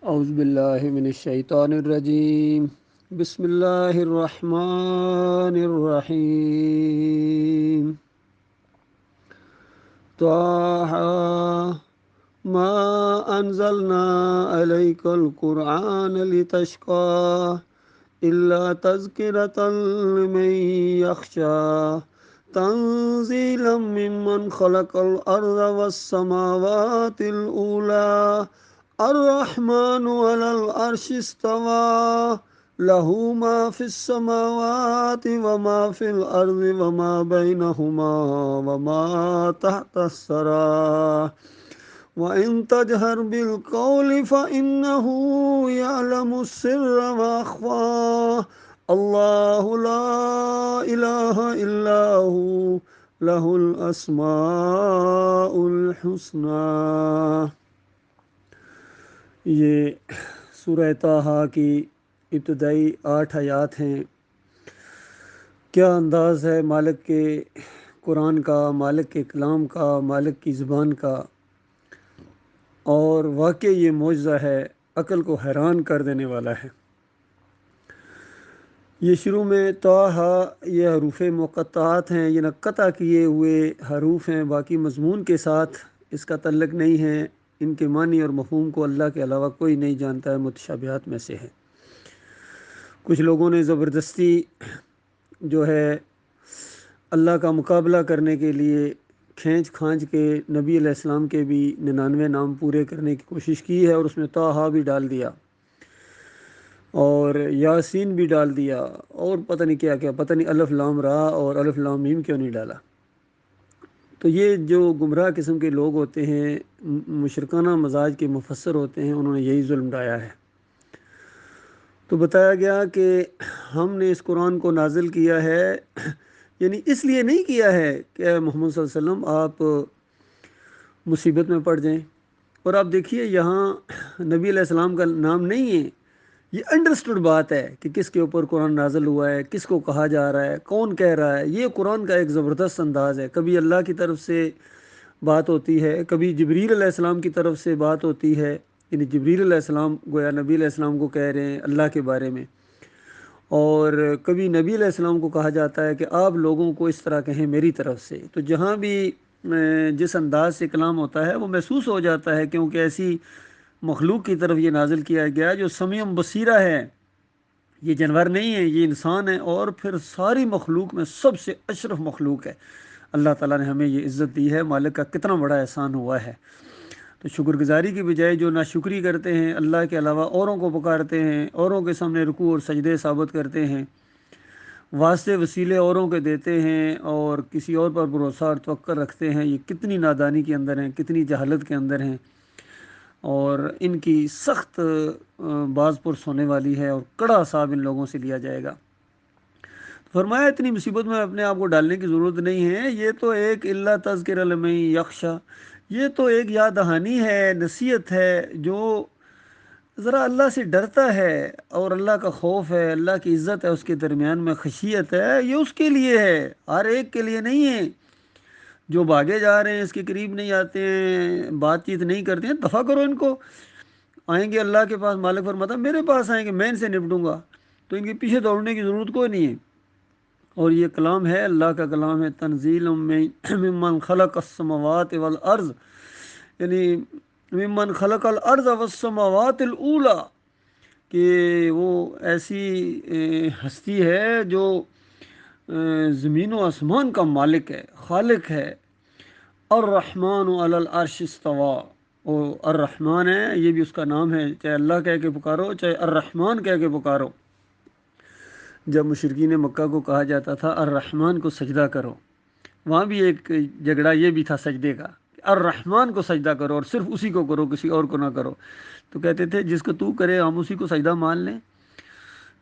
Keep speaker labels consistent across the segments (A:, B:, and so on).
A: اعوذ باللہ من الشیطان الرجیم بسم اللہ الرحمن الرحیم طٰہٰ ما انزلنا علیک القرآن لتشقى الا تذکرۃ لمن یخشی تنزیلا ممن خلق الارض والسماوات الأولى الرحمن على العرش استوى له ما في السماوات وما في الأرض وما بينهما وما تحت الثرى وإن تجهر بالقول فإنه يعلم السر وأخفى الله لا إله إلا هو له الأسماء الحسنى۔ یہ سورہ طٰہٰ کی ابتدائی 8 آیات ہیں۔ کیا انداز ہے مالک کے قرآن کا، مالک کے کلام کا، مالک کی زبان کا، اور واقعی یہ معجزہ ہے، عقل کو حیران کر دینے والا ہے۔ یہ شروع میں طٰہٰ یہ حروف مقطعات ہیں، یہ نہ قطع کیے ہوئے حروف ہیں، باقی مضمون کے ساتھ اس کا تعلق نہیں ہے۔ ان کے معنی اور مفہوم کو اللہ کے علاوہ کوئی نہیں جانتا ہے، متشابہات میں سے ہے۔ کچھ لوگوں نے زبردستی جو ہے اللہ کا مقابلہ کرنے کے لیے کھینچ کھانچ کے نبی علیہ السلام کے بھی 99 نام پورے کرنے کی کوشش کی ہے، اور اس میں طٰہٰ بھی ڈال دیا اور یاسین بھی ڈال دیا، اور پتہ نہیں کیا کیا، پتہ نہیں الف لام را اور الف لام میم کیوں نہیں ڈالا۔ تو یہ جو گمراہ قسم کے لوگ ہوتے ہیں، مشرکانہ مزاج کے مفسر ہوتے ہیں، انہوں نے یہی ظلم ڈھایا ہے۔ تو بتایا گیا کہ ہم نے اس قرآن کو نازل کیا ہے، یعنی اس لیے نہیں کیا ہے کہ اے محمد صلی اللہ علیہ وسلم آپ مصیبت میں پڑ جائیں۔ اور آپ دیکھیے یہاں نبی علیہ السلام کا نام نہیں ہے، یہ انڈرسٹوڈ بات ہے کہ کس کے اوپر قرآن نازل ہوا ہے، کس کو کہا جا رہا ہے، کون کہہ رہا ہے۔ یہ قرآن کا ایک زبردست انداز ہے۔ کبھی اللہ کی طرف سے بات ہوتی ہے، کبھی جبریل علیہ السلام کی طرف سے بات ہوتی ہے، یعنی جبریل علیہ السلام گویا نبی علیہ السلام کو کہہ رہے ہیں اللہ کے بارے میں، اور کبھی نبی علیہ السلام کو کہا جاتا ہے کہ آپ لوگوں کو اس طرح کہیں میری طرف سے۔ تو جہاں بھی جس انداز سے کلام ہوتا ہے وہ محسوس ہو جاتا ہے، کیونکہ ایسی مخلوق کی طرف یہ نازل کیا گیا جو سمیع بصیرہ ہے۔ یہ جانور نہیں ہے، یہ انسان ہے، اور پھر ساری مخلوق میں سب سے اشرف مخلوق ہے۔ اللہ تعالیٰ نے ہمیں یہ عزت دی ہے، مالک کا کتنا بڑا احسان ہوا ہے۔ تو شکر گزاری کی بجائے جو ناشکری کرتے ہیں، اللہ کے علاوہ اوروں کو پکارتے ہیں، اوروں کے سامنے رکوع اور سجدے ثابت کرتے ہیں، واسطے وسیلے اوروں کے دیتے ہیں، اور کسی اور پر بھروسہ اور توکل رکھتے ہیں، یہ کتنی نادانی کے اندر ہیں، کتنی جہالت کے اندر ہیں، اور ان کی سخت باز پرس ہونے والی ہے، اور کڑا حساب ان لوگوں سے لیا جائے گا۔ فرمایا اتنی مصیبت میں اپنے آپ کو ڈالنے کی ضرورت نہیں ہے، یہ تو ایک اللہ تذکر لمن یخشی، یہ تو ایک یاد دہانی ہے، نصیحت ہے۔ جو ذرا اللہ سے ڈرتا ہے اور اللہ کا خوف ہے، اللہ کی عزت ہے، اس کے درمیان میں خشیت ہے، یہ اس کے لیے ہے، ہر ایک کے لیے نہیں ہے۔ جو بھاگے جا رہے ہیں، اس کے قریب نہیں آتے ہیں، بات چیت نہیں کرتے ہیں، دفع کرو ان کو۔ آئیں گے اللہ کے پاس، مالک فرماتا میرے پاس آئیں گے، میں ان سے نپٹوں گا، تو ان کے پیچھے دوڑنے کی ضرورت کوئی نہیں ہے۔ اور یہ کلام ہے، اللہ کا کلام ہے، تنزیل ممن خلق السماوات والارض، یعنی ممن خلق الارض والسماوات الاولی، کہ وہ ایسی ہستی ہے جو زمین و آسمان کا مالک ہے، خالق ہے۔ الرحمن علی العرش استوى، اور الرحمن ہے، یہ بھی اس کا نام ہے، چاہے اللہ کہہ کے پکارو، چاہے الرحمن کہہ کے پکارو۔ جب مشرکین مکہ کو کہا جاتا تھا الرحمن کو سجدہ کرو، وہاں بھی ایک جھگڑا یہ بھی تھا سجدے کا، الرحمن کو سجدہ کرو اور صرف اسی کو کرو، کسی اور کو نہ کرو۔ تو کہتے تھے جس کو تو کرے ہم اسی کو سجدہ مان لیں۔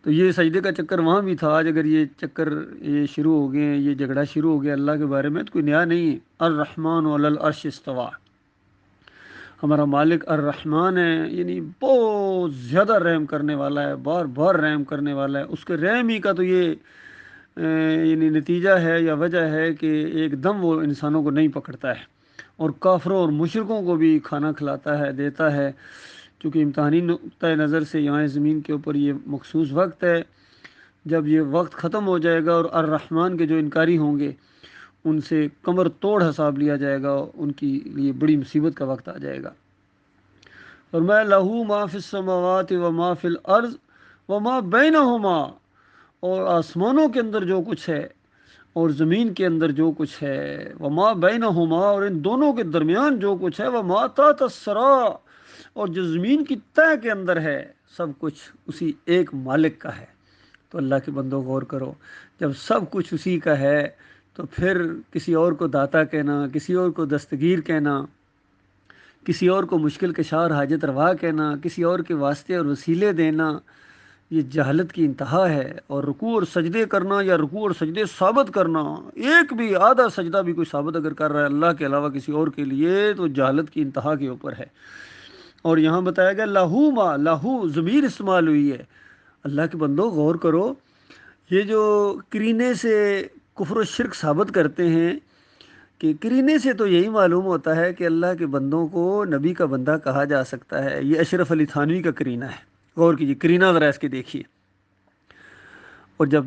A: تو یہ سجدے کا چکر وہاں بھی تھا۔ آج اگر یہ چکر یہ شروع ہو گئے ہیں، یہ جھگڑا شروع ہو گیا اللہ کے بارے میں، تو کوئی نیا نہیں ہے۔ الرحمن علی العرش استوى، ہمارا مالک الرحمن ہے، یعنی بہت زیادہ رحم کرنے والا ہے، بار بار رحم کرنے والا ہے۔ اس کے رحم ہی کا تو یہ یعنی نتیجہ ہے یا وجہ ہے کہ ایک دم وہ انسانوں کو نہیں پکڑتا ہے، اور کافروں اور مشرکوں کو بھی کھانا کھلاتا ہے، دیتا ہے، چونکہ امتحانی نقطۂ نظر سے یہاں زمین کے اوپر یہ مخصوص وقت ہے، جب یہ وقت ختم ہو جائے گا اور الرحمن کے جو انکاری ہوں گے ان سے کمر توڑ حساب لیا جائے گا، ان کی لیے بڑی مصیبت کا وقت آ جائے گا۔ اور میں لہو ما فی السماوات و ما فی الارض و ما بینہما، اور آسمانوں کے اندر جو کچھ ہے اور زمین کے اندر جو کچھ ہے، وما بینہما، اور ان دونوں کے درمیان جو کچھ ہے، وما تحت الثری، اور جو زمین کی تہہ کے اندر ہے، سب کچھ اسی ایک مالک کا ہے۔ تو اللہ کے بندوں غور کرو، جب سب کچھ اسی کا ہے تو پھر کسی اور کو داتا کہنا، کسی اور کو دستگیر کہنا، کسی اور کو مشکل کشا اور حاجت روا کہنا، کسی اور کے واسطے اور وسیلے دینا، یہ جہالت کی انتہا ہے۔ اور رکوع اور سجدے کرنا یا رکوع اور سجدے ثابت کرنا، ایک بھی آدھا سجدہ بھی کوئی ثابت اگر کر رہا ہے اللہ کے علاوہ کسی اور کے لیے، تو جہالت کی انتہا کے اوپر ہے۔ اور یہاں بتایا گیا لہو ما، لہو ضمیر استعمال ہوئی ہے۔ اللہ کے بندوں غور کرو، یہ جو کرینے سے کفر و شرک ثابت کرتے ہیں، کہ کرینے سے تو یہی معلوم ہوتا ہے کہ اللہ کے بندوں کو نبی کا بندہ کہا جا سکتا ہے۔ یہ اشرف علی تھانوی کا کرینہ ہے، غور کیجیے، کرینہ ذرا اس کے دیکھیے۔ اور جب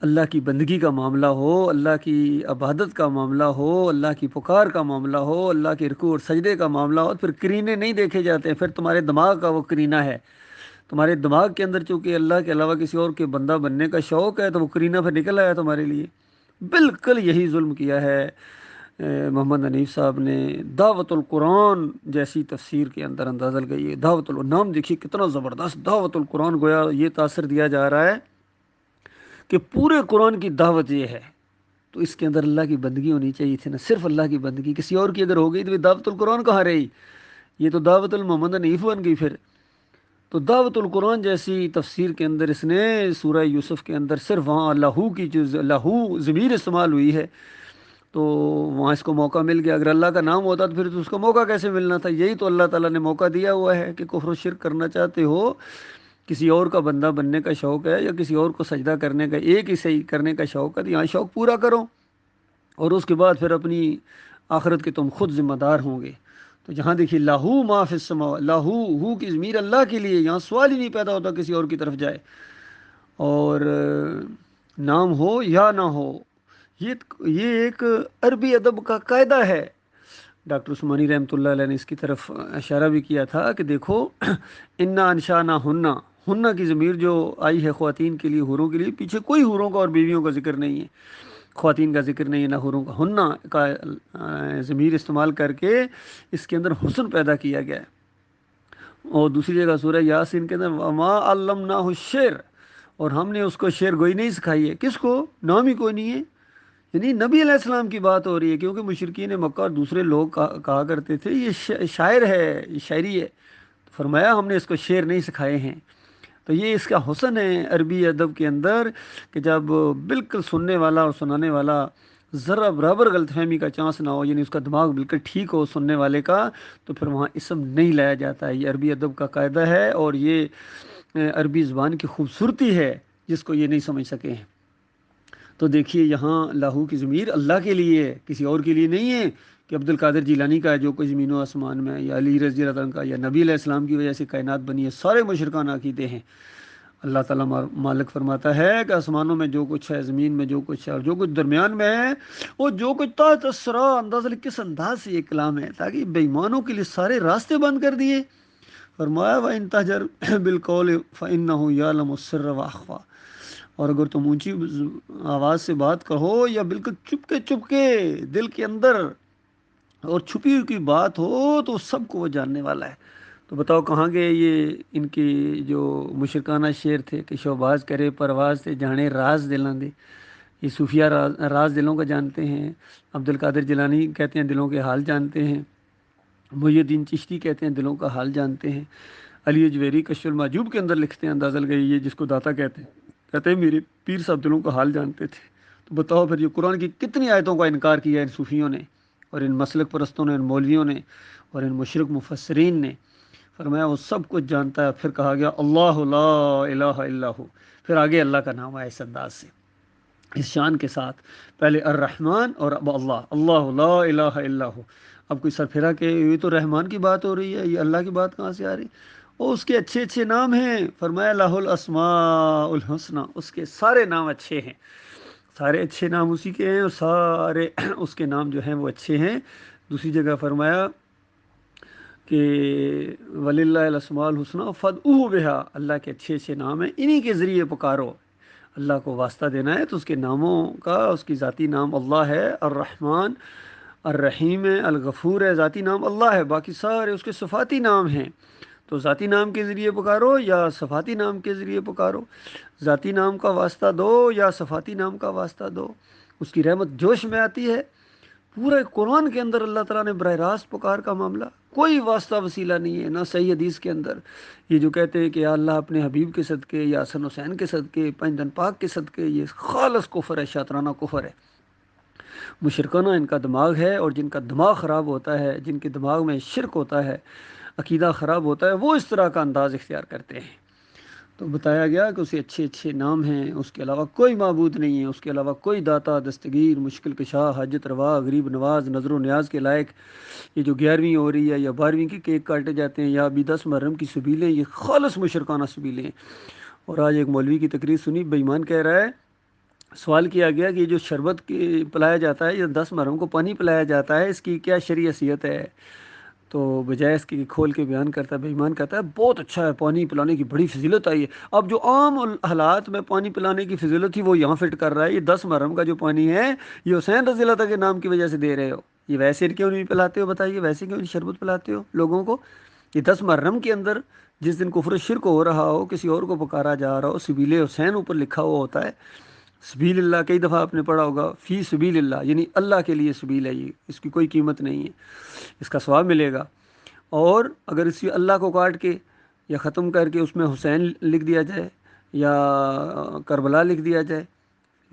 A: اللہ کی بندگی کا معاملہ ہو، اللہ کی عبادت کا معاملہ ہو، اللہ کی پکار کا معاملہ ہو، اللہ کے رکوع اور سجدے کا معاملہ ہو، پھر کرینے نہیں دیکھے جاتے ہیں، پھر تمہارے دماغ کا وہ کرینہ ہے۔ تمہارے دماغ کے اندر چونکہ اللہ کے علاوہ کسی اور کے بندہ بننے کا شوق ہے، تو وہ کرینہ پھر نکل آیا تمہارے لیے۔ بالکل یہی ظلم کیا ہے محمد حنیف صاحب نے دعوت القرآن جیسی تفسیر کے اندر، اندازہ لگائیے، دعوت النام دیکھیے کتنا زبردست، دعوت القرآن، گویا یہ تاثر دیا جا رہا ہے کہ پورے قرآن کی دعوت یہ ہے، تو اس کے اندر اللہ کی بندگی ہونی چاہیے تھی نا، صرف اللہ کی بندگی، کسی اور کی اگر ہو گئی تو دعوت القرآن کہاں رہی؟ یہ تو دعوت المحمد حنیف بن گئی پھر۔ تو دعوت القرآن جیسی تفسیر کے اندر اس نے سورہ یوسف کے اندر صرف وہاں لہو کی جو لہو ضمیر استعمال ہوئی ہے، تو وہاں اس کو موقع مل گیا۔ اگر اللہ کا نام ہوتا تو پھر تو اس کو موقع کیسے ملنا تھا؟ یہی تو اللہ تعالیٰ نے موقع دیا ہوا ہے کہ کفر و شرک کرنا چاہتے ہو، کسی اور کا بندہ بننے کا شوق ہے یا کسی اور کو سجدہ کرنے کا، ایک ہی صحیح کرنے کا شوق ہے، تو یہاں شوق پورا کرو، اور اس کے بعد پھر اپنی آخرت کے تم خود ذمہ دار ہوں گے۔ تو جہاں دیکھیے لاہو ما فی السماء، لاہو ہو کی ضمیر اللہ کے لیے، یہاں سوال ہی نہیں پیدا ہوتا کسی اور کی طرف جائے، اور نام ہو یا نہ ہو، یہ ایک عربی ادب کا قاعدہ ہے۔ ڈاکٹر عثمانی رحمۃ اللہ علیہ نے اس کی طرف اشارہ بھی کیا تھا کہ دیکھو انا انشانا ہننا، ہننا کی ضمیر جو آئی ہے خواتین کے لیے، حوروں کے لیے، پیچھے کوئی حوروں کا اور بیویوں کا ذکر نہیں ہے، خواتین کا ذکر نہیں ہے، نہ حوروں کا، ہننا کا ضمیر استعمال کر کے اس کے اندر حسن پیدا کیا گیا ہے۔ اور دوسری جگہ سورہ یاسین کے اندر وما علمناہ الشعر، اور ہم نے اس کو شعر گوئی نہیں سکھائی ہے، کس کو؟ نام ہی کوئی نہیں ہے، یعنی نبی علیہ السلام کی بات ہو رہی ہے، کیونکہ مشرکین مکہ اور دوسرے لوگ کہا کرتے تھے یہ شاعر ہے، یہ شاعری ہے، فرمایا ہم نے اس کو شعر نہیں سکھائے ہیں۔ تو یہ اس کا حسن ہے عربی ادب کے اندر، کہ جب بالکل سننے والا اور سنانے والا ذرا برابر غلط فہمی کا چانس نہ ہو، یعنی اس کا دماغ بالکل ٹھیک ہو سننے والے کا، تو پھر وہاں اسم نہیں لایا جاتا ہے۔ یہ عربی ادب کا قاعدہ ہے، اور یہ عربی زبان کی خوبصورتی ہے جس کو یہ نہیں سمجھ سکے ہیں۔ تو دیکھیے یہاں لاہو کی ضمیر اللہ کے لیے ہے، کسی اور کے لیے نہیں ہے کہ عبد القادر جیلانی کا ہے جو کوئی زمین و آسمان میں، یا علی رضی اللہ عنہ کا، یا نبی علیہ السلام کی وجہ سے کائنات بنی ہے، سارے مشرکانہ عقیدے ہیں۔ اللہ تعالیٰ مالک فرماتا ہے کہ آسمانوں میں جو کچھ ہے، زمین میں جو کچھ ہے، اور جو کچھ درمیان میں ہے، وہ جو کچھ تحت الثری، اندازہ کس انداز سے یہ کلام ہے، تاکہ بے ایمانوں کے لیے سارے راستے بند کر دیے۔ فرمایا وَإِن تَجْهَرْ بِالْقَوْلِ فَإِنَّهُ يَعْلَمُ السِّرَّ وَأَخْفَى، اور اگر تم اونچی آواز سے بات کہو یا بالکل چپ کے دل کے اندر اور چھپی ہوئی کی بات ہو، تو سب کو وہ جاننے والا ہے۔ تو بتاؤ کہاں گئے یہ ان کی جو مشرکانہ شعر تھے کہ شوباز کرے پرواز سے جانے راز دلاں دے، یہ صوفیہ راز دلوں کا جانتے ہیں۔ عبد القادر جیلانی کہتے ہیں دلوں کے حال جانتے ہیں، محی الدین چشتی کہتے ہیں دلوں کا حال جانتے ہیں، علی اجویری کشف المحجوب کے اندر لکھتے ہیں، اندازہ لگائیے، جس کو داتا کہتے ہیں میرے پیر صاحب دلوں کا حال جانتے تھے۔ تو بتاؤ پھر یہ قرآن کی کتنی آیتوں کا انکار کیا ان صوفیوں نے، اور ان مسلک پرستوں نے، ان مولویوں نے، اور ان مشرک مفسرین نے۔ فرمایا وہ سب کچھ جانتا ہے۔ پھر کہا گیا اللہ لا الہ الا ہو، پھر آگے اللہ کا نام آیا اس انداز سے، اس شان کے ساتھ، پہلے الرحمن اور اب اللہ، اللہ لا الہ الا ہو۔ اب کوئی سر پھرا کہ یہ تو رحمان کی بات ہو رہی ہے، یہ اللہ کی بات کہاں سے آ رہی؟ اور اس کے اچھے اچھے نام ہیں، فرمایا لہ الاسماء الحسنی، اس کے سارے نام اچھے ہیں، سارے اچھے نام اسی کے ہیں، اور سارے اس کے نام جو ہیں وہ اچھے ہیں۔ دوسری جگہ فرمایا کہ وَلِلَّهِ الْأَسْمَاءُ الْحُسْنَىٰ فَادْعُوهُ بِهَا، اللہ کے اچھے اچھے نام ہیں، انہی کے ذریعے پکارو۔ اللہ کو واسطہ دینا ہے تو اس کے ناموں کا، اس کی ذاتی نام اللہ ہے، الرحمن الرحیم ہے، الغفور ہے، ذاتی نام اللہ ہے، باقی سارے اس کے صفاتی نام ہیں۔ تو ذاتی نام کے ذریعے پکارو یا صفاتی نام کے ذریعے پکارو، ذاتی نام کا واسطہ دو یا صفاتی نام کا واسطہ دو، اس کی رحمت جوش میں آتی ہے۔ پورے قرآن کے اندر اللہ تعالیٰ نے براہ راست پکار کا معاملہ، کوئی واسطہ وسیلہ نہیں ہے، نہ صحیح حدیث کے اندر یہ جو کہتے ہیں کہ یا اللہ اپنے حبیب کے صدقے یا حسن حسین کے صدقے، پنج دن پاک کے صدقے، یہ خالص کفر ہے، شاطرانہ کفر ہے، مشرکانہ ان کا دماغ ہے، اور جن کا دماغ خراب ہوتا ہے، جن کے دماغ میں شرک ہوتا ہے، عقیدہ خراب ہوتا ہے، وہ اس طرح کا انداز اختیار کرتے ہیں۔ تو بتایا گیا کہ اسے اچھے اچھے نام ہیں، اس کے علاوہ کوئی معبود نہیں ہے، اس کے علاوہ کوئی داتا، دستگیر، مشکل کشا، حاجت روا، غریب نواز، نظر و نیاز کے لائق۔ یہ جو 11ویں ہو رہی ہے یا 12ویں کے کیک کاٹے جاتے ہیں، یا ابھی 10 محرم کی سبیلیں، یہ خالص مشرکانہ سبیلیں ہیں۔ اور آج ایک مولوی کی تقریر سنی، بے ایمان کہہ رہا ہے، سوال کیا گیا کہ یہ جو شربت پلایا جاتا ہے، یہ 10 محرم کو پانی پلایا جاتا ہے، اس کی کیا شرعی حیثیت ہے؟ تو بجائے اس کی کھول کے بیان کرتا ہے، بے ایمان کہتا ہے بہت اچھا ہے، پانی پلانے کی بڑی فضیلت آئی ہے۔ اب جو عام حالات میں پانی پلانے کی فضیلت تھی وہ یہاں فٹ کر رہا ہے، یہ 10 محرم کا جو پانی ہے یہ حسین رضی اللہ تعالیٰ کے نام کی وجہ سے دے رہے ہو، یہ ویسے کیوں نہیں پلاتے ہو؟ بتائیے ویسے کیوں نہیں شربت پلاتے ہو لوگوں کو؟ یہ 10 محرم کے اندر جس دن کفر و شرک ہو رہا ہو، کسی اور کو پکارا جا رہا ہو، سبیل حسین اوپر لکھا ہوا ہوتا ہے، سبیل اللہ کئی دفعہ آپ نے پڑھا ہوگا، فی سبیل اللہ، یعنی اللہ کے لیے سبیل ہے، یہ اس کی کوئی قیمت نہیں ہے، اس کا ثواب ملے گا۔ اور اگر اسی اللہ کو کاٹ کے یا ختم کر کے اس میں حسین لکھ دیا جائے یا کربلا لکھ دیا جائے،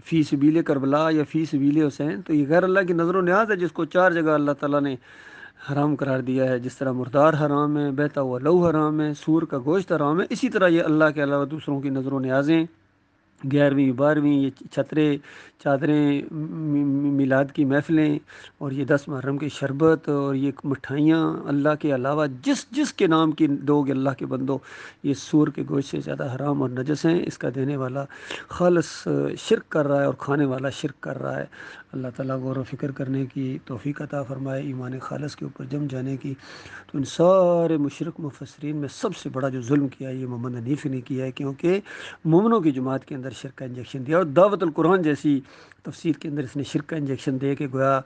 A: فی سبیل کربلا یا فی سبیل حسین، تو یہ غیر اللہ کی نظر و نیاز ہے، جس کو 4 جگہ اللہ تعالیٰ نے حرام قرار دیا ہے۔ جس طرح مردار حرام ہے، بہتا ہوا لہو حرام ہے، سور کا گوشت حرام ہے، اسی طرح یہ اللہ کے علاوہ دوسروں کی نظر و نیازیں، 11ویں 12ویں، یہ چھترے چادریں، میلاد کی محفلیں، اور یہ 10 محرم کی شربت، اور یہ مٹھائیاں، اللہ کے علاوہ جس کے نام کی دو گے اللہ کے بندو، یہ سور کے گوشت سے زیادہ حرام اور نجس ہیں۔ اس کا دینے والا خالص شرک کر رہا ہے اور کھانے والا شرک کر رہا ہے۔ اللہ تعالیٰ غور و فکر کرنے کی توفیق عطا فرمائے، ایمان خالص کے اوپر جم جانے کی۔ تو ان سارے مشرک مفسرین میں سب سے بڑا جو ظلم کیا ہے یہ محمد حنیفی نے کیا ہے، کیونکہ مومنوں کی جماعت کے اندر شرک کا انجیکشن دیا، اور دعوت القرآن جیسی تفسیر کے اندر اس نے شرک کا انجیکشن دے کے گویا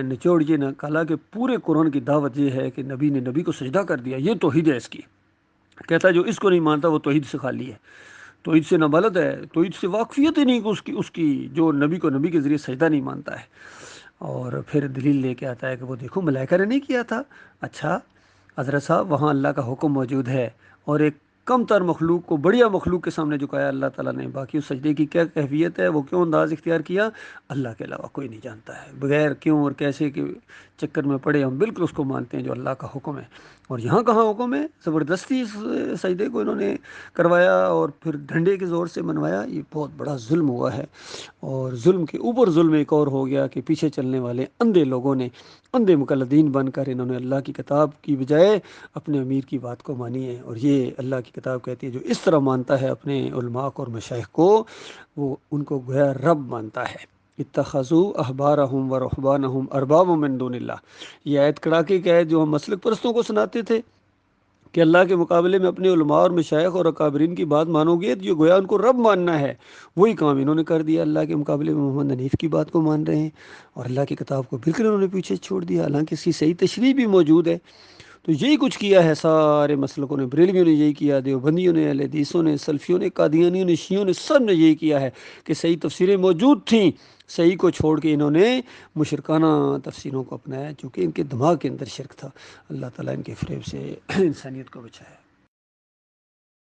A: نچوڑ یہ نہ کالا کہ پورے قرآن کی دعوت یہ ہے کہ نبی نے نبی کو سجدہ کر دیا، یہ توحید ہے اس کی۔ کہتا ہے جو اس کو نہیں مانتا وہ توحید سے خالی ہے، توحید سے نابلد ہے، توحید سے واقفیت ہی نہیں کہ اس کی جو نبی کو نبی کے ذریعے سجدہ نہیں مانتا ہے۔ اور پھر دلیل لے کے آتا ہے کہ وہ دیکھو ملائکہ نے نہیں کیا تھا۔ اچھا حضرت صاحب، وہاں اللہ کا حکم موجود ہے، اور ایک کم تر مخلوق کو بڑیا مخلوق کے سامنے جھکایا اللہ تعالیٰ نے، باقی اس سجدے کی کیا کیفیت ہے، وہ کیوں انداز اختیار کیا، اللہ کے علاوہ کوئی نہیں جانتا ہے، بغیر کیوں اور کیسے کے چکر میں پڑے ہم بالکل اس کو مانتے ہیں جو اللہ کا حکم ہے۔ اور یہاں کہاں حکم ہے، زبردستی اس سجدے کو انہوں نے کروایا اور پھر ڈنڈے کے زور سے منوایا، یہ بہت بڑا ظلم ہوا ہے۔ اور ظلم کے اوپر ظلم ایک اور ہو گیا کہ پیچھے چلنے والے اندھے لوگوں نے، اندھے مقلدین بن کر انہوں نے اللہ کی کتاب کی بجائے اپنے امیر کی بات کو مانی ہے۔ اور یہ اللہ کی کتاب کہتی ہے جو اس طرح مانتا ہے اپنے علماء کو اور مشائخ کو، وہ ان کو گویا رب مانتا ہے۔ اتخذوا احبارهم ورهبانهم اربابا من دون اللہ، یہ آیت کڑاکے کی آیت جو ہم مسلک پرستوں کو سناتے تھے کہ اللہ کے مقابلے میں اپنے علماء اور مشائخ اور اکابرین کی بات مانو گے، جو گویا ان کو رب ماننا ہے، وہی کام انہوں نے کر دیا، اللہ کے مقابلے میں محمد حنیف کی بات کو مان رہے ہیں، اور اللہ کی کتاب کو بالکل انہوں نے پیچھے چھوڑ دیا، حالانکہ اس کی صحیح تشریح بھی موجود ہے۔ تو یہی کچھ کیا ہے سارے مسلکوں نے، بریلویوں نے یہی کیا، دیوبندیوں نے، اہل حدیثوں نے، سلفیوں نے، قادیانیوں نے، شیعوں نے، سب نے یہی کیا ہے کہ صحیح تفسیریں موجود تھیں، صحیح کو چھوڑ کے انہوں نے مشرکانہ تفسیروں کو اپنایا، چونکہ ان کے دماغ کے اندر شرک تھا۔ اللہ تعالیٰ ان کے فریب سے انسانیت کو بچائے۔